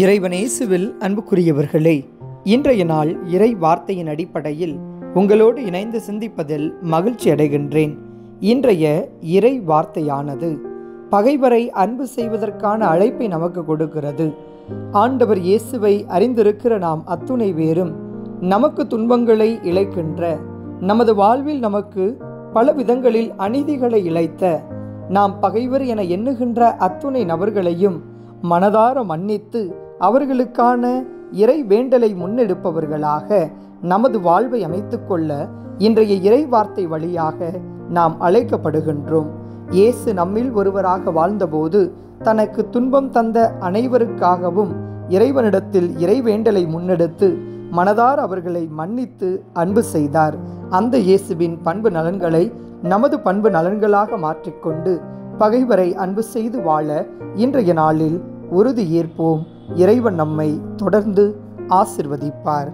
இறைவனேசுவில் அன்புக்குரியவர்களே, இன்றைய நாள் இறை வார்த்தையின் அடிப்படையில் உங்களோடு இணைந்து சிந்திப்பதில் மகிழ்ச்சி அடைகின்றேன். இன்றைய இறை வார்த்தையானது பகைவரை அன்பு செய்வதற்கான அழைப்பை நமக்கு கொடுக்கிறது. ஆண்டவர் இயேசுவை அறிந்திருக்கிற நாம் அத்துணை பேரும் நமக்கு துன்பங்களை இழைக்கின்ற, நமது வாழ்வில் நமக்கு பல விதங்களில் அநீதிகளை இழைத்த, நாம் பகைவர் என எண்ணுகின்ற அத்துணை நபர்களையும் மனதார மன்னித்து அவர்களுக்கான இறை வேண்டலை முன்னெடுப்பவர்களாக நமது வாழ்வை அமைத்துக்கொள்ள இன்றைய இறை வார்த்தை வழியாக நாம் அழைக்கப்படுகின்றோம். இயேசு நம்மில் ஒருவராக வாழ்ந்தபோது தனக்கு துன்பம் தந்த அனைவருக்காகவும் இறைவனிடத்தில் இறை வேண்டலை முன்னெடுத்து மனதார அவர்களை மன்னித்து அன்பு செய்தார். அந்த இயேசுவின் பண்பு நலன்களை நமது பண்பு நலன்களாக மாற்றிக்கொண்டு பகைவரை அன்பு செய்து வாழ இன்றைய நாளில் உறுதி ஏற்போம். இறைவன் நம்மை தொடர்ந்து ஆசிர்வதிப்பார்.